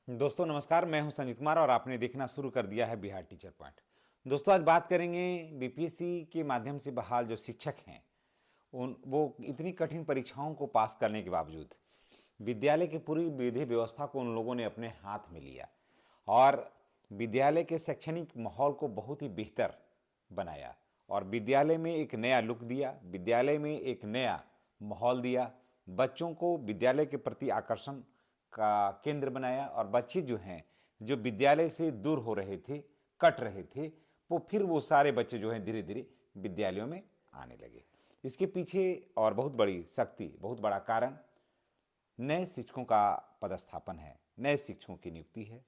दोस्तों नमस्कार, मैं हूं संजीत कुमार और आपने देखना शुरू कर दिया है बिहार टीचर पॉइंट। दोस्तों आज बात करेंगे बीपीएससी के माध्यम से बहाल जो शिक्षक हैं उन वो इतनी कठिन परीक्षाओं को पास करने के बावजूद विद्यालय की पूरी विधि व्यवस्था को उन लोगों ने अपने हाथ में लिया और विद्यालय के शैक्षणिक माहौल को बहुत ही बेहतर बनाया और विद्यालय में एक नया लुक दिया, विद्यालय में एक नया माहौल दिया, बच्चों को विद्यालय के प्रति आकर्षण का केंद्र बनाया और बच्चे जो हैं जो विद्यालय से दूर हो रहे थे, कट रहे थे, वो सारे बच्चे जो हैं धीरे धीरे विद्यालयों में आने लगे। इसके पीछे और बहुत बड़ी शक्ति, बहुत बड़ा कारण नए शिक्षकों का पदस्थापन है, नए शिक्षकों की नियुक्ति है,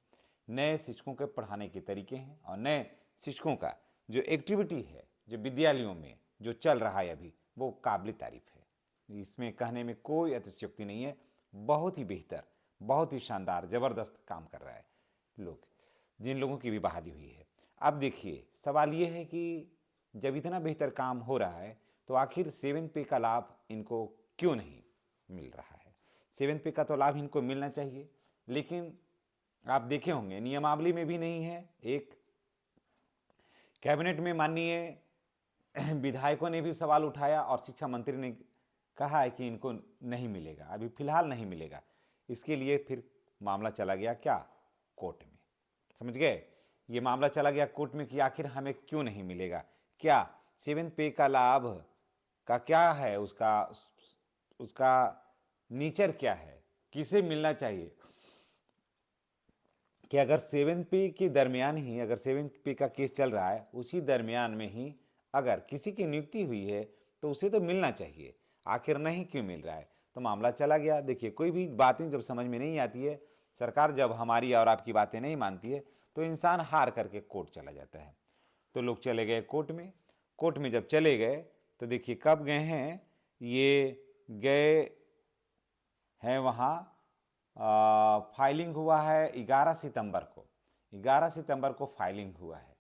नए शिक्षकों के पढ़ाने के तरीके हैं और नए शिक्षकों का जो एक्टिविटी है जो विद्यालयों में जो चल रहा है अभी वो काबिल तारीफ है। इसमें कहने में कोई अतिशयोक्ति नहीं है। बहुत ही बेहतर, बहुत ही शानदार, ज़बरदस्त काम कर रहा है लोग, जिन लोगों की भी बहाली हुई है। अब देखिए सवाल ये है कि जब इतना बेहतर काम हो रहा है तो आखिर 7 पे का लाभ इनको क्यों नहीं मिल रहा है। 7 पे का तो लाभ इनको मिलना चाहिए, लेकिन आप देखे होंगे नियमावली में भी नहीं है। एक कैबिनेट में माननीय विधायकों ने भी सवाल उठाया और शिक्षा मंत्री ने कहा है कि इनको नहीं मिलेगा, अभी फिलहाल नहीं मिलेगा। इसके लिए फिर मामला चला गया क्या, कोर्ट में। समझ गए, ये मामला चला गया कोर्ट में कि आखिर हमें क्यों नहीं मिलेगा, क्या 7 पे का लाभ का क्या है, उसका उसका नेचर क्या है, किसे मिलना चाहिए। कि अगर 7 पे के दरमियान ही, अगर 7 पे का केस चल रहा है उसी दरमियान में ही अगर किसी की नियुक्ति हुई है तो उसे तो मिलना चाहिए, आखिर नहीं क्यों मिल रहा है। तो मामला चला गया। देखिए कोई भी बातें जब समझ में नहीं आती है, सरकार जब हमारी और आपकी बातें नहीं मानती है तो इंसान हार करके कोर्ट चला जाता है। तो लोग चले गए कोर्ट में। कोर्ट में जब चले गए तो देखिए कब गए हैं, ये गए हैं वहाँ, फाइलिंग हुआ है 11 सितंबर को। 11 सितंबर को फाइलिंग हुआ है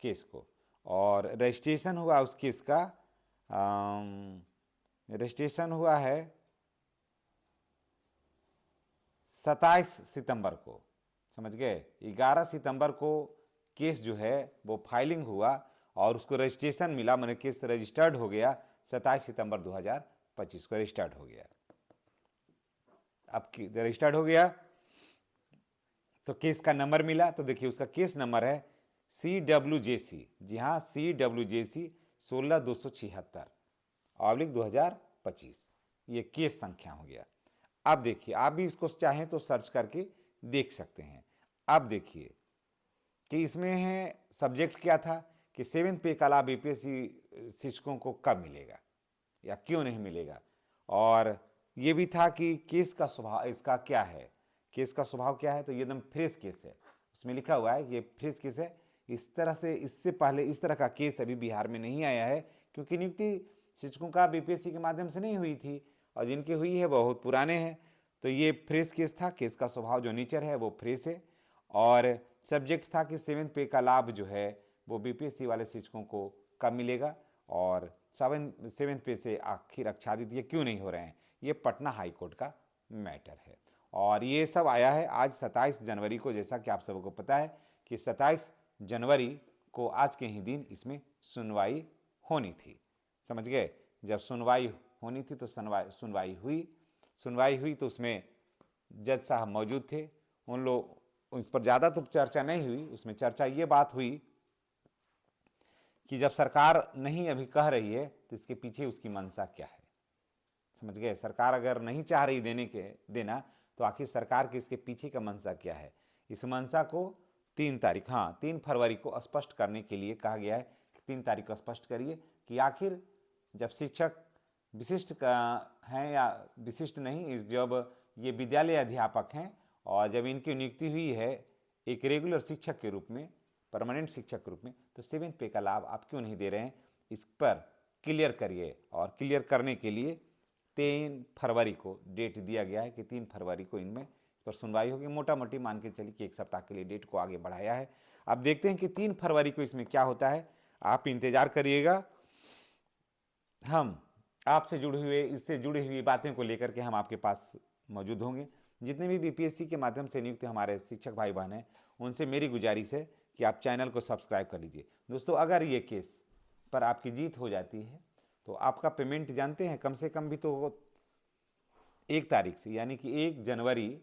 केस को और रजिस्ट्रेशन हुआ उस केस का, रजिस्ट्रेशन हुआ है 27 सितंबर को। समझ गए, 11 सितंबर को केस जो है वो फाइलिंग हुआ और उसको रजिस्ट्रेशन मिला, मैंने केस रजिस्टर्ड हो गया 27 सितंबर 2025 को रजिस्टर्ड हो गया। अब रजिस्टर्ड हो गया तो केस का नंबर मिला, तो देखिए उसका केस नंबर है CWJC, जी हाँ CWJC 16276/2025, ये केस संख्या हो गया। अब देखिए आप भी इसको चाहें तो सर्च करके देख सकते हैं। अब देखिए कि इसमें है सब्जेक्ट क्या था कि 7 पे का लाभ बीपीएससी शिक्षकों को कब मिलेगा या क्यों नहीं मिलेगा, और ये भी था कि केस का स्वभाव इसका क्या है, केस का स्वभाव क्या है। तो ये एकदम फ्रेश केस है, उसमें लिखा हुआ है ये फ्रेश केस है। इस तरह से इससे पहले इस तरह का केस अभी बिहार में नहीं आया है, क्योंकि नियुक्ति शिक्षकों का बीपीएससी के माध्यम से नहीं हुई थी और जिनकी हुई है बहुत पुराने हैं। तो ये फ्रेश केस था, केस का स्वभाव जो नेचर है वो फ्रेश है। और सब्जेक्ट था कि 7 पे का लाभ जो है वो बीपीएससी वाले शिक्षकों को कब मिलेगा और 7 पे से आखिर आच्छादित ये क्यों नहीं हो रहे हैं। ये पटना हाई कोर्ट का मैटर है और ये सब आया है आज 27 जनवरी को। जैसा कि आप सबको पता है कि 27 जनवरी को आज के ही दिन इसमें सुनवाई होनी थी। समझ गए, जब सुनवाई होनी थी तो सुनवाई हुई तो उसमें जज साहब मौजूद थे। उन लोग उस पर ज़्यादा तो चर्चा नहीं हुई, उसमें चर्चा ये बात हुई कि जब सरकार नहीं अभी कह रही है तो इसके पीछे उसकी मंशा क्या है। समझ गए, सरकार अगर नहीं चाह रही देना तो आखिर सरकार के इसके पीछे का मंशा क्या है। इस मंशा को 3 तारीख, हाँ 3 फरवरी को स्पष्ट करने के लिए कहा गया है कि 3 तारीख को स्पष्ट करिए कि आखिर जब शिक्षक विशिष्ट का हैं या विशिष्ट नहीं, जब ये विद्यालय अध्यापक हैं और जब इनकी नियुक्ति हुई है एक रेगुलर शिक्षक के रूप में, परमानेंट शिक्षक के रूप में, तो 7 पे का लाभ आप क्यों नहीं दे रहे हैं, इस पर क्लियर करिए। और क्लियर करने के लिए 3 फरवरी को डेट दिया गया है कि 3 फरवरी को इनमें इस पर सुनवाई होगी। मोटा मोटी मान के चलिए कि 1 सप्ताह के लिए डेट को आगे बढ़ाया है। अब देखते हैं कि 3 फरवरी को इसमें क्या होता है। आप इंतजार करिएगा, हम आपसे जुड़े हुए, इससे जुड़ी हुई बातें को लेकर के हम आपके पास मौजूद होंगे। जितने भी बीपीएससी के माध्यम से नियुक्त हमारे शिक्षक भाई बहन हैं, उनसे मेरी गुजारिश है कि आप चैनल को सब्सक्राइब कर लीजिए। दोस्तों, अगर ये केस पर आपकी जीत हो जाती है तो आपका पेमेंट जानते हैं, कम से कम भी तो 1 तारीख से, यानी कि 1 जनवरी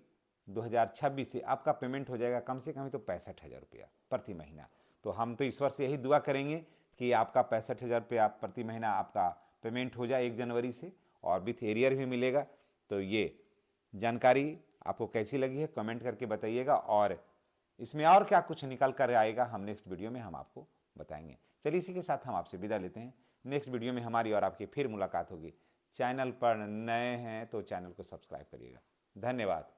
2026 से आपका पेमेंट हो जाएगा कम से कम ही तो 65,000 रुपया प्रति महीना। तो हम तो ईश्वर से यही दुआ करेंगे कि आपका 65,000 रुपया प्रति महीना आपका पेमेंट हो जाए 1 जनवरी से, और विथ एरियर भी मिलेगा। तो ये जानकारी आपको कैसी लगी है कमेंट करके बताइएगा, और इसमें और क्या कुछ निकल कर आएगा हम नेक्स्ट वीडियो में हम आपको बताएंगे। चलिए, इसी के साथ हम आपसे विदा लेते हैं। नेक्स्ट वीडियो में हमारी और आपकी फिर मुलाकात होगी। चैनल पर नए हैं तो चैनल को सब्सक्राइब करिएगा। धन्यवाद।